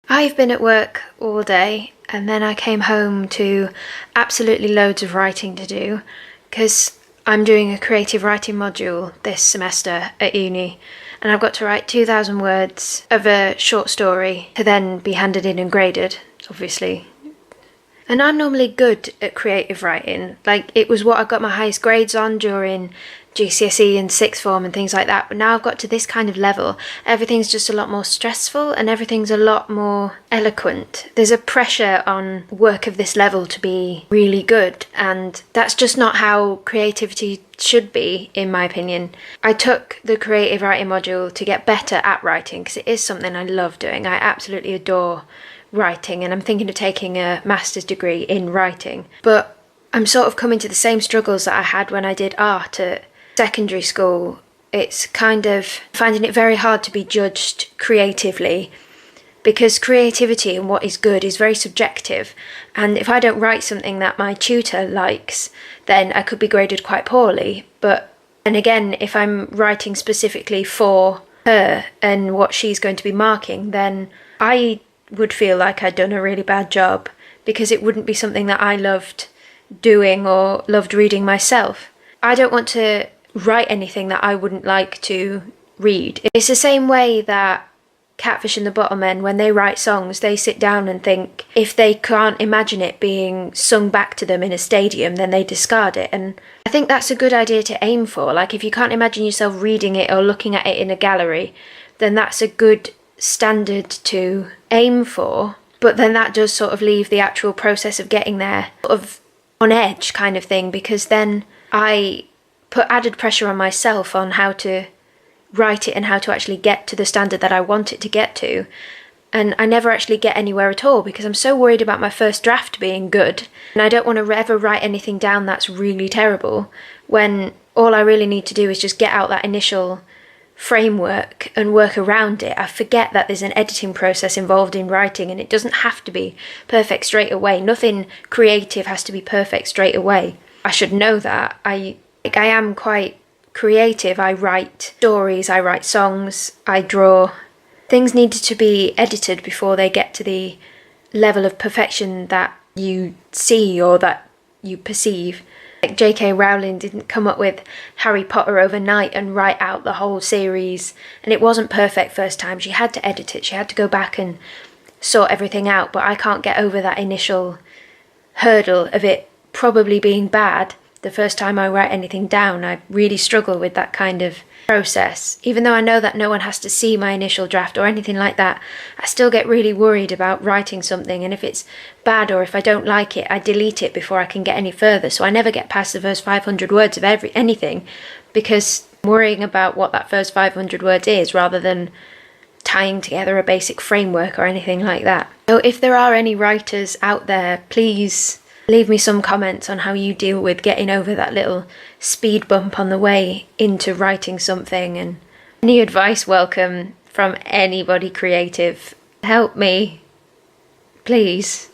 I've been at work all day and then I came home to absolutely loads of writing to do because I'm doing a creative writing module this semester at uni and I've got to write 2,000 words of a short story to then be handed in and graded, obviously. And I'm normally good at creative writing. Like, it was what I got my highest grades on during GCSE and sixth form and things like that. But now I've got to this kind of level, everything's just a lot more stressful and everything's a lot more eloquent. There's a pressure on work of this level to be really good, and that's just not how creativity should be, in my opinion. I took the creative writing module to get better at writing because it is something I love doing. I absolutely adore writing, and I'm thinking of taking a master's degree in writing. But I'm sort of coming to the same struggles that I had when I did art at secondary school. It's kind of finding it very hard to be judged creatively because creativity and what is good is very subjective, and if I don't write something that my tutor likes, then I could be graded quite poorly. But and again, if I'm writing specifically for her and what she's going to be marking, then I would feel like I'd done a really bad job because it wouldn't be something that I loved doing or loved reading myself. I don't want to write anything that I wouldn't like to read. It's the same way that Catfish and the Bottlemen, when they write songs, they sit down and think if they can't imagine it being sung back to them in a stadium, then they discard it. And I think that's a good idea to aim for. Like, if you can't imagine yourself reading it or looking at it in a gallery, then that's a good standard to aim for. But then that does sort of leave the actual process of getting there sort of on edge kind of thing, because then I put added pressure on myself on how to write it and how to actually get to the standard that I want it to get to. And I never actually get anywhere at all because I'm so worried about my first draft being good, and I don't want to ever write anything down that's really terrible, when all I really need to do is just get out that initial framework and work around it. I forget that there's an editing process involved in writing, and it doesn't have to be perfect straight away. Nothing creative has to be perfect straight away. I should know that. I am quite creative. I write stories, I write songs, I draw. Things need to be edited before they get to the level of perfection that you see or that you perceive. Like, J.K. Rowling didn't come up with Harry Potter overnight and write out the whole series, and it wasn't perfect first time. She had to edit it, she had to go back and sort everything out, but I can't get over that initial hurdle of it probably being bad the first time I write anything down. I really struggle with that kind of process. Even though I know that no one has to see my initial draft or anything like that, I still get really worried about writing something, and if it's bad or if I don't like it, I delete it before I can get any further. So I never get past the first 500 words of anything because I'm worrying about what that first 500 words is rather than tying together a basic framework or anything like that. So if there are any writers out there, please leave me some comments on how you deal with getting over that little speed bump on the way into writing something, and any advice welcome from anybody creative. Help me, please.